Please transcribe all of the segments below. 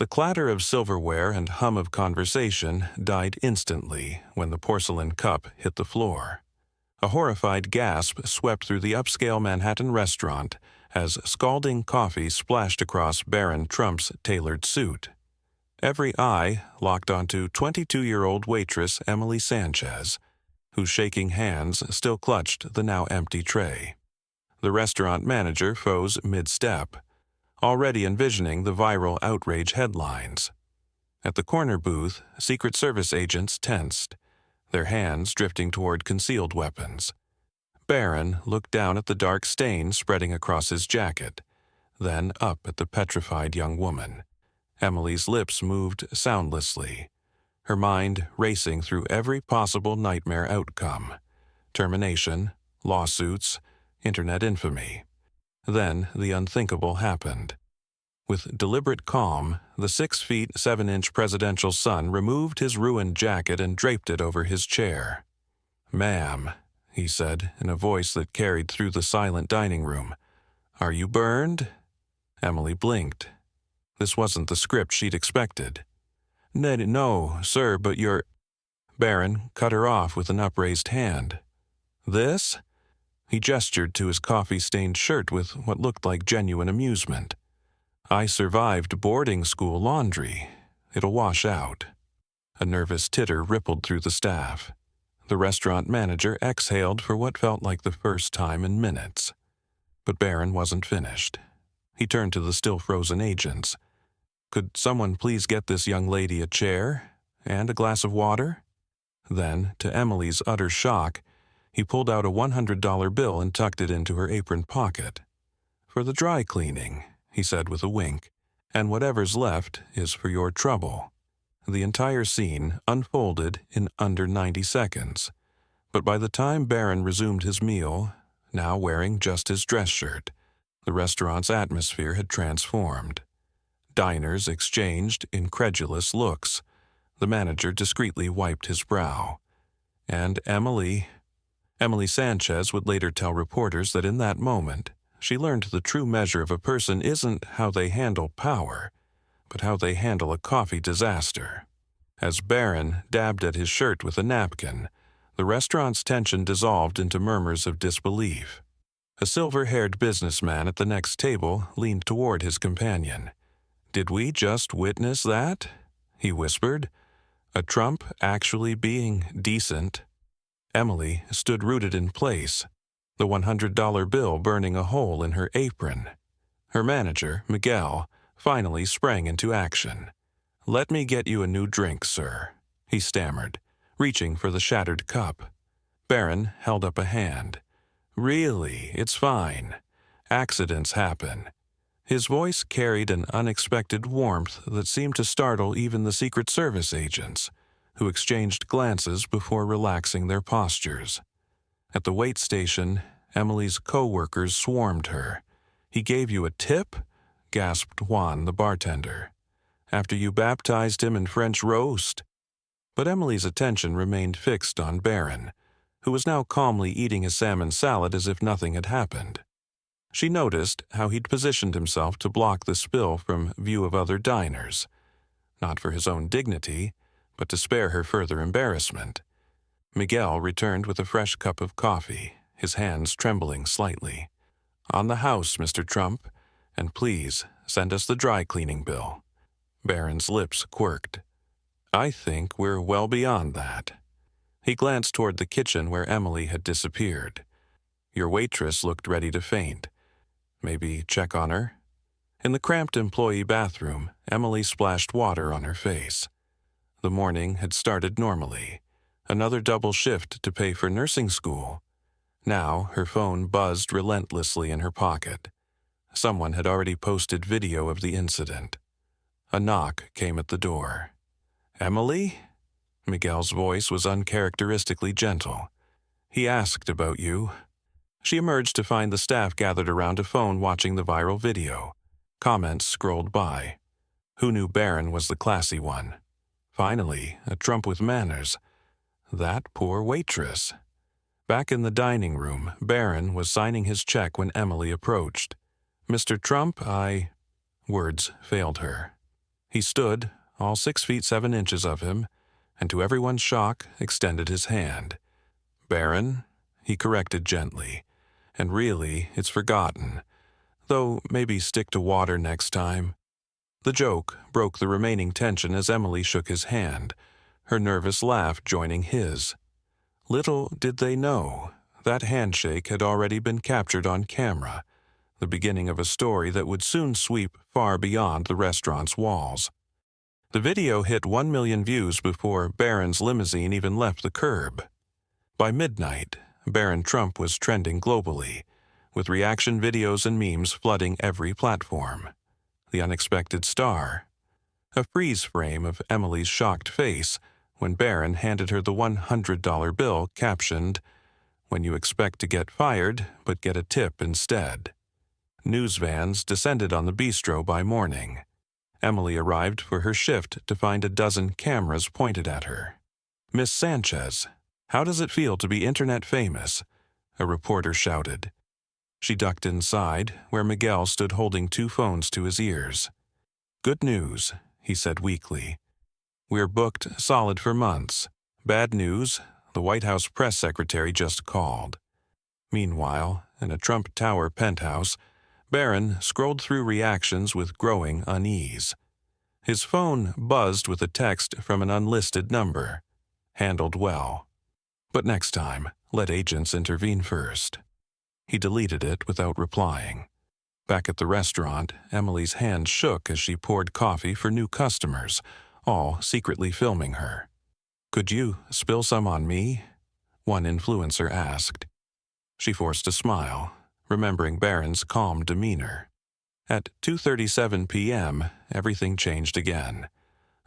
The clatter of silverware and hum of conversation died instantly when the porcelain cup hit the floor. A horrified gasp swept through the upscale Manhattan restaurant as scalding coffee splashed across Barron Trump's tailored suit. Every eye locked onto 22-year-old waitress Emily Sanchez, whose shaking hands still clutched the now empty tray. The restaurant manager froze mid-step, already envisioning the viral outrage headlines. At the corner booth, Secret Service agents tensed, their hands drifting toward concealed weapons. Barron looked down at the dark stain spreading across his jacket, then up at the petrified young woman. Emily's lips moved soundlessly, her mind racing through every possible nightmare outcome: termination, lawsuits, internet infamy. Then the unthinkable happened. With deliberate calm, the 6'7" presidential son removed his ruined jacket and draped it over his chair. "Ma'am," he said in a voice that carried through the silent dining room, "are you burned?" Emily blinked. This wasn't the script she'd expected. No, sir, but you're—" Barron cut her off with an upraised hand. "This?" He gestured to his coffee-stained shirt with what looked like genuine amusement. "I survived boarding school laundry. It'll wash out." A nervous titter rippled through the staff. The restaurant manager exhaled for what felt like the first time in minutes. But Barron wasn't finished. He turned to the still-frozen agents. "Could someone please get this young lady a chair and a glass of water?" Then, to Emily's utter shock, he pulled out a $100 bill and tucked it into her apron pocket. "For the dry cleaning," he said with a wink, "and whatever's left is for your trouble." The entire scene unfolded in under 90 seconds, but by the time Barron resumed his meal, now wearing just his dress shirt, the restaurant's atmosphere had transformed. Diners exchanged incredulous looks. The manager discreetly wiped his brow. And Emily Sanchez would later tell reporters that in that moment, she learned the true measure of a person isn't how they handle power, but how they handle a coffee disaster. As Barron dabbed at his shirt with a napkin, the restaurant's tension dissolved into murmurs of disbelief. A silver-haired businessman at the next table leaned toward his companion. "Did we just witness that?" he whispered. "A Trump actually being decent?" Emily stood rooted in place, the $100 bill burning a hole in her apron. Her manager, Miguel, finally sprang into action. "Let me get you a new drink, sir," he stammered, reaching for the shattered cup. Barron held up a hand. "Really, it's fine. Accidents happen." His voice carried an unexpected warmth that seemed to startle even the Secret Service agents, who exchanged glances before relaxing their postures. At the wait station, Emily's co-workers swarmed her. "He gave you a tip?" gasped Juan, the bartender. "After you baptized him in French roast?" But Emily's attention remained fixed on Barron, who was now calmly eating his salmon salad as if nothing had happened. She noticed how he'd positioned himself to block the spill from view of other diners, not for his own dignity, but to spare her further embarrassment. Miguel returned with a fresh cup of coffee, his hands trembling slightly. "On the house, Mr. Trump, and please send us the dry cleaning bill." Barron's lips quirked. "I think we're well beyond that." He glanced toward the kitchen where Emily had disappeared. "Your waitress looked ready to faint. Maybe check on her?" In the cramped employee bathroom, Emily splashed water on her face. The morning had started normally. Another double shift to pay for nursing school. Now her phone buzzed relentlessly in her pocket. Someone had already posted video of the incident. A knock came at the door. "Emily?" Miguel's voice was uncharacteristically gentle. "He asked about you." She emerged to find the staff gathered around a phone watching the viral video. Comments scrolled by. Who knew Barron was the classy one? Finally, a Trump with manners. That poor waitress. Back in the dining room, Barron was signing his check when Emily approached. "Mr. Trump, Words failed her. He stood, all 6 feet 7 inches of him, and to everyone's shock extended his hand. "Barron," he corrected gently, "and really, it's forgotten. Though maybe stick to water next time." The joke broke the remaining tension as Emily shook his hand, her nervous laugh joining his. Little did they know, that handshake had already been captured on camera, the beginning of a story that would soon sweep far beyond the restaurant's walls. The video hit 1 million views before Barron's limousine even left the curb. By midnight, Barron Trump was trending globally, with reaction videos and memes flooding every platform. The unexpected star. A freeze frame of Emily's shocked face when Barron handed her the $100 bill captioned, "When you expect to get fired, but get a tip instead." News vans descended on the bistro by morning. Emily arrived for her shift to find a dozen cameras pointed at her. "Miss Sanchez, how does it feel to be internet famous?" a reporter shouted. She ducked inside, where Miguel stood holding 2 phones to his ears. "Good news," he said weakly. "We're booked solid for months. Bad news, the White House press secretary just called." Meanwhile, in a Trump Tower penthouse, Barron scrolled through reactions with growing unease. His phone buzzed with a text from an unlisted number. Handled well. But next time, let agents intervene first. He deleted it without replying. Back at the restaurant, Emily's hand shook as she poured coffee for new customers, all secretly filming her. "Could you spill some on me?" one influencer asked. She forced a smile, remembering Barron's calm demeanor. At 2:37 p.m., everything changed again.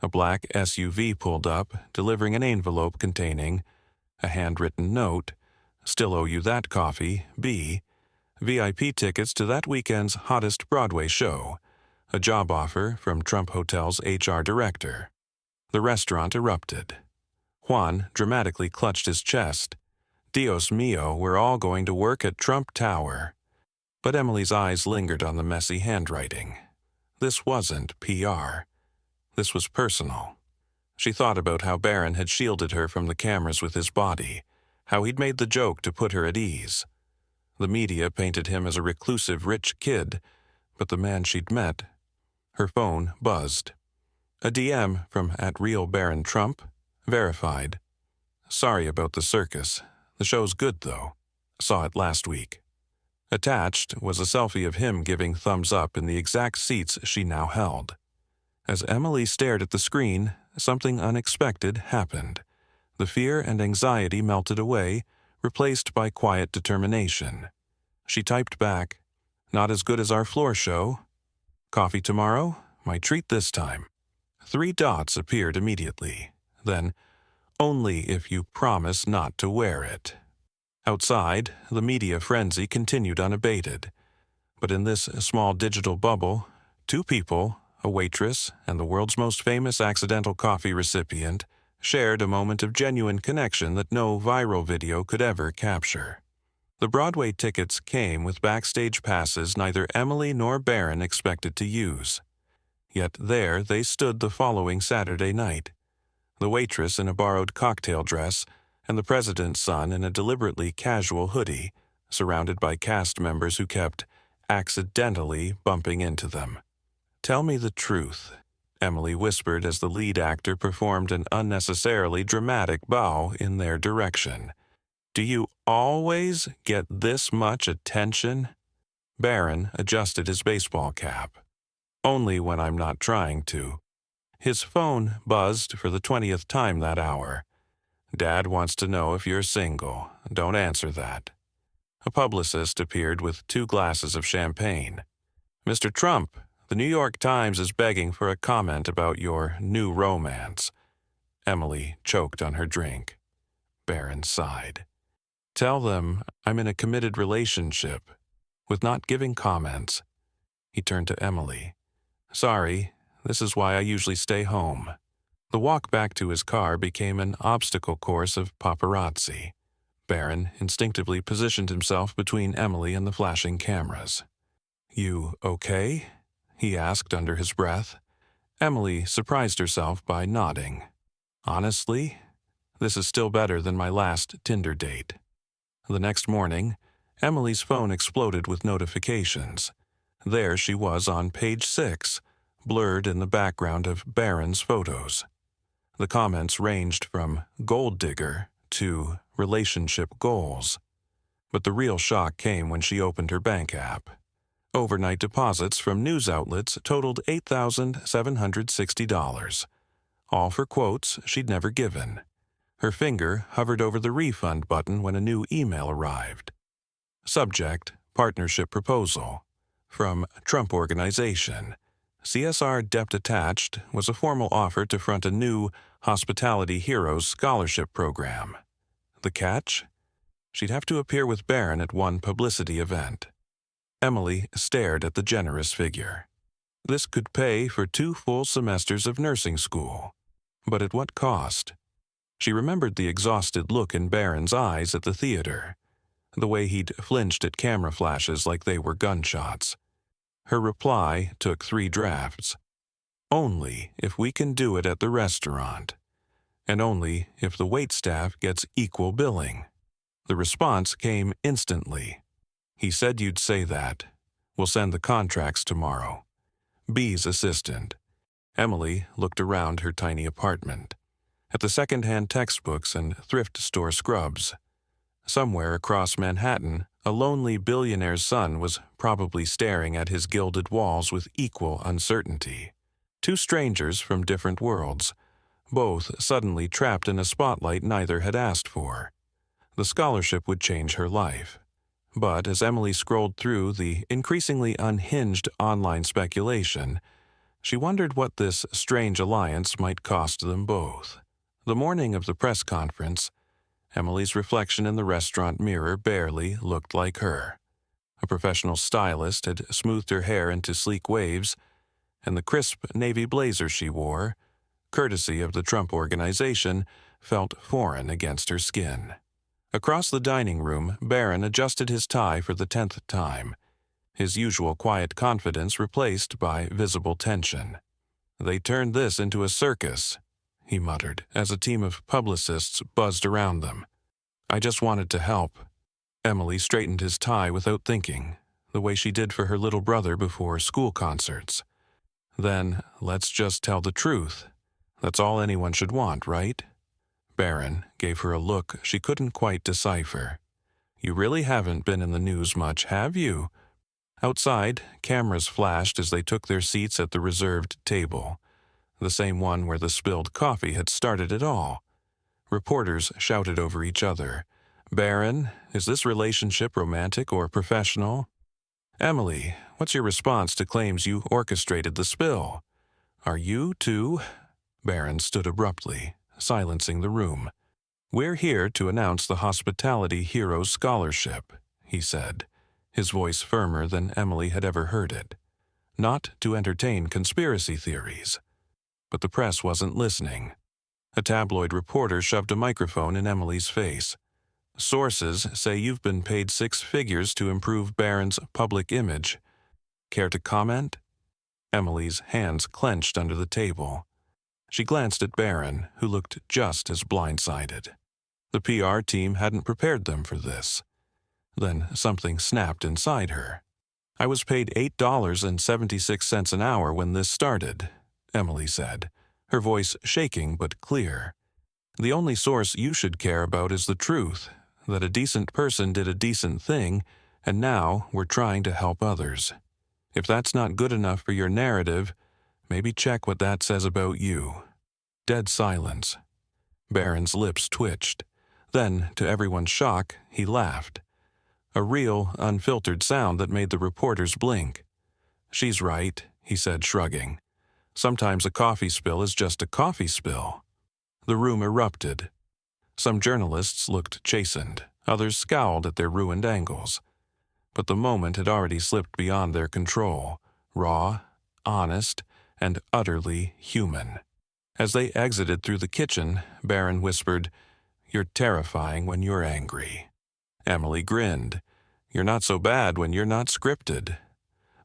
A black SUV pulled up, delivering an envelope containing a handwritten note, "Still owe you that coffee, B. VIP tickets to that weekend's hottest Broadway show. A job offer from Trump Hotel's HR director." The restaurant erupted. Juan dramatically clutched his chest. "Dios mío, we're all going to work at Trump Tower." But Emily's eyes lingered on the messy handwriting. This wasn't PR. This was personal. She thought about how Barron had shielded her from the cameras with his body, how he'd made the joke to put her at ease. The media painted him as a reclusive rich kid, but the man she'd met. Her phone buzzed. A DM from @Real Barron Trump, verified. "Sorry about the circus. The show's good, though. Saw it last week." Attached was a selfie of him giving thumbs up in the exact seats she now held. As Emily stared at the screen, something unexpected happened. The fear and anxiety melted away, replaced by quiet determination. She typed back, "Not as good as our floor show. Coffee tomorrow? My treat this time." 3 dots appeared immediately. Then, "Only if you promise not to wear it." Outside, the media frenzy continued unabated. But in this small digital bubble, 2 people, a waitress and the world's most famous accidental coffee recipient, shared a moment of genuine connection that no viral video could ever capture. The Broadway tickets came with backstage passes neither Emily nor Barron expected to use. Yet there they stood the following Saturday night. The waitress in a borrowed cocktail dress, and the president's son in a deliberately casual hoodie, surrounded by cast members who kept accidentally bumping into them. "Tell me the truth," Emily whispered as the lead actor performed an unnecessarily dramatic bow in their direction. "Do you always get this much attention?" Barron adjusted his baseball cap. "Only when I'm not trying to." His phone buzzed for the 20th time that hour. "Dad wants to know if you're single. Don't answer that." A publicist appeared with 2 glasses of champagne. "Mr. Trump, the New York Times is begging for a comment about your new romance." Emily choked on her drink. Barron sighed. "Tell them I'm in a committed relationship, with not giving comments." He turned to Emily. "Sorry, this is why I usually stay home." The walk back to his car became an obstacle course of paparazzi. Barron instinctively positioned himself between Emily and the flashing cameras. "You okay?" he asked under his breath. Emily surprised herself by nodding. Honestly, this is still better than my last Tinder date. The next morning, Emily's phone exploded with notifications. There she was on page 6, blurred in the background of Barron's photos. The comments ranged from gold digger to relationship goals. But the real shock came when she opened her bank app. Overnight deposits from news outlets totaled $8,760, all for quotes she'd never given. Her finger hovered over the refund button when a new email arrived. Subject, partnership proposal. From Trump Organization. CSR debt attached was a formal offer to front a new Hospitality Heroes scholarship program. The catch? She'd have to appear with Barron at one publicity event. Emily stared at the generous figure. This could pay for 2 full semesters of nursing school. But at what cost? She remembered the exhausted look in Barron's eyes at the theater, the way he'd flinched at camera flashes like they were gunshots. Her reply took 3 drafts. Only if we can do it at the restaurant, and only if the waitstaff gets equal billing. The response came instantly. He said you'd say that. We'll send the contracts tomorrow. B's assistant. Emily looked around her tiny apartment, at the second-hand textbooks and thrift store scrubs. Somewhere across Manhattan, a lonely billionaire's son was probably staring at his gilded walls with equal uncertainty. 2 strangers from different worlds, both suddenly trapped in a spotlight neither had asked for. The scholarship would change her life. But as Emily scrolled through the increasingly unhinged online speculation, she wondered what this strange alliance might cost them both. The morning of the press conference, Emily's reflection in the restaurant mirror barely looked like her. A professional stylist had smoothed her hair into sleek waves, and the crisp navy blazer she wore, courtesy of the Trump Organization, felt foreign against her skin. Across the dining room, Barron adjusted his tie for the 10th time, his usual quiet confidence replaced by visible tension. "They turned this into a circus," he muttered, as a team of publicists buzzed around them. "I just wanted to help." Emily straightened his tie without thinking, the way she did for her little brother before school concerts. "Then, let's just tell the truth. That's all anyone should want, right?" Barron gave her a look she couldn't quite decipher. "You really haven't been in the news much, have you?" Outside, cameras flashed as they took their seats at the reserved table, the same one where the spilled coffee had started it all. Reporters shouted over each other. "Barron, is this relationship romantic or professional?" "Emily, what's your response to claims you orchestrated the spill?" "Are you, too?" Barron stood abruptly, silencing the room. "We're here to announce the Hospitality Heroes Scholarship," he said, his voice firmer than Emily had ever heard it. "Not to entertain conspiracy theories." But the press wasn't listening. A tabloid reporter shoved a microphone in Emily's face. "Sources say you've been paid 6 figures to improve Barron's public image. Care to comment?" Emily's hands clenched under the table. She glanced at Barron, who looked just as blindsided. The PR team hadn't prepared them for this. Then something snapped inside her. "I was paid $8.76 an hour when this started," Emily said, her voice shaking but clear. "The only source you should care about is the truth, that a decent person did a decent thing, and now we're trying to help others. If that's not good enough for your narrative, maybe check what that says about you." Dead silence. Barron's lips twitched. Then, to everyone's shock, he laughed. A real, unfiltered sound that made the reporters blink. "She's right," he said, shrugging. "Sometimes a coffee spill is just a coffee spill." The room erupted. Some journalists looked chastened, others scowled at their ruined angles. But the moment had already slipped beyond their control, raw, honest, and utterly human. As they exited through the kitchen, Barron whispered, "You're terrifying when you're angry." Emily grinned. "You're not so bad when you're not scripted."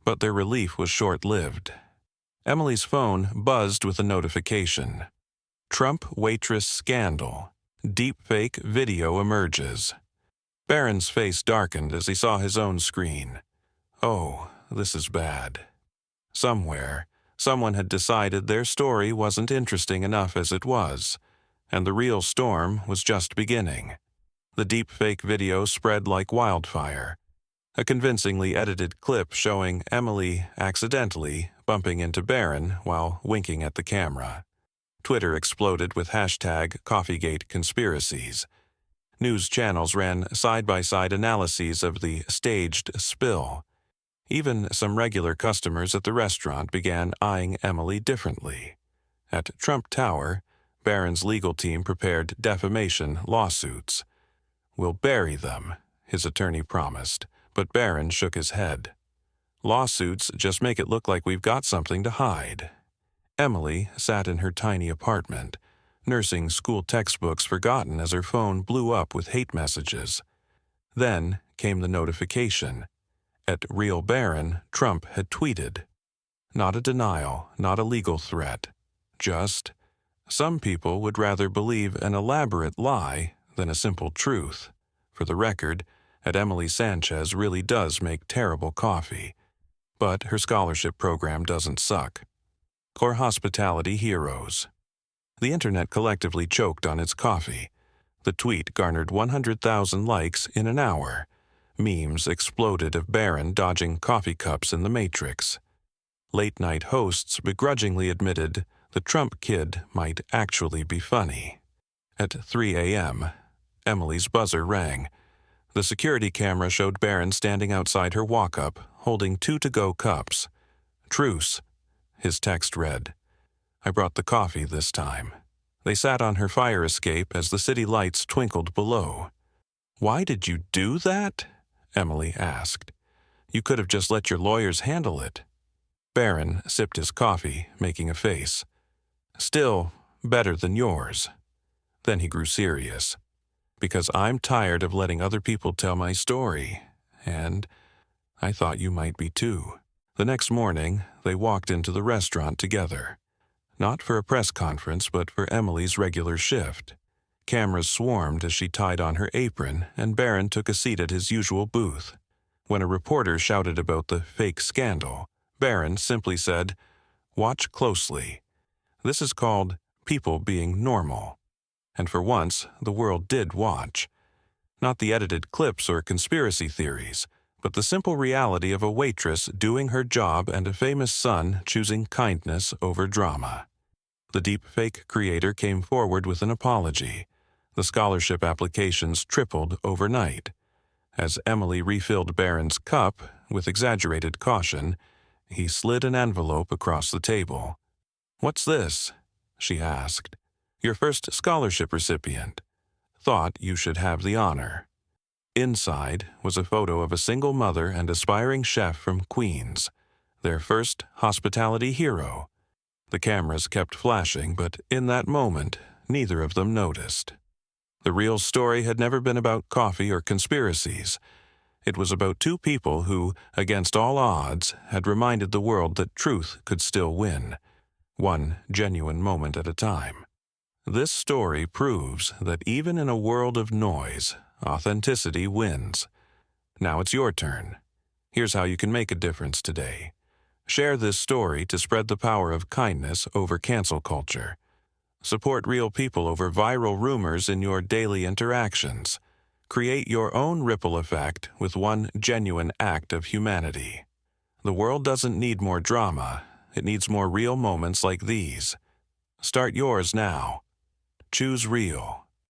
But their relief was short-lived. Emily's phone buzzed with a notification. Trump Waitress scandal. Deepfake video emerges. Barron's face darkened as he saw his own screen. Oh, this is bad. Somewhere, someone had decided their story wasn't interesting enough as it was, and the real storm was just beginning. The deepfake video spread like wildfire. A convincingly edited clip showing Emily accidentally bumping into Barron while winking at the camera. Twitter exploded with #CoffeeGate conspiracies. News channels ran side-by-side analyses of the staged spill. Even some regular customers at the restaurant began eyeing Emily differently. At Trump Tower, Barron's legal team prepared defamation lawsuits. "We'll bury them," his attorney promised, but Barron shook his head. "Lawsuits just make it look like we've got something to hide." Emily sat in her tiny apartment, nursing school textbooks forgotten as her phone blew up with hate messages. Then came the notification. At Real Barron, Trump had tweeted. Not a denial, not a legal threat. Just, some people would rather believe an elaborate lie than a simple truth. For the record, at Emily Sanchez really does make terrible coffee. But her scholarship program doesn't suck. Core hospitality heroes. The internet collectively choked on its coffee. The tweet garnered 100,000 likes in an hour. Memes exploded of Barron dodging coffee cups in the Matrix. Late-night hosts begrudgingly admitted the Trump kid might actually be funny. At 3 a.m., Emily's buzzer rang. The security camera showed Barron standing outside her walk-up, holding 2 to-go cups. "Truce," his text read. "I brought the coffee this time." They sat on her fire escape as the city lights twinkled below. "Why did you do that?" Emily asked. "You could have just let your lawyers handle it." Barron sipped his coffee, making a face. "Still better than yours." Then he grew serious. "Because I'm tired of letting other people tell my story, and I thought you might be too." The next morning, they walked into the restaurant together. Not for a press conference, but for Emily's regular shift. Cameras swarmed as she tied on her apron, and Barron took a seat at his usual booth. When a reporter shouted about the fake scandal, Barron simply said, "Watch closely. This is called people being normal." And for once, the world did watch. Not the edited clips or conspiracy theories, but the simple reality of a waitress doing her job and a famous son choosing kindness over drama. The deepfake creator came forward with an apology. The scholarship applications tripled overnight. As Emily refilled Barron's cup, with exaggerated caution, he slid an envelope across the table. "What's this?" she asked. "Your first scholarship recipient. Thought you should have the honor." Inside was a photo of a single mother and aspiring chef from Queens, their first hospitality hero. The cameras kept flashing, but in that moment, neither of them noticed. The real story had never been about coffee or conspiracies. It was about 2 people who, against all odds, had reminded the world that truth could still win, one genuine moment at a time. This story proves that even in a world of noise, authenticity wins. Now it's your turn. Here's how you can make a difference today. Share this story to spread the power of kindness over cancel culture. Support real people over viral rumors in your daily interactions. Create your own ripple effect with one genuine act of humanity. The world doesn't need more drama. It needs more real moments like these. Start yours now. Choose real.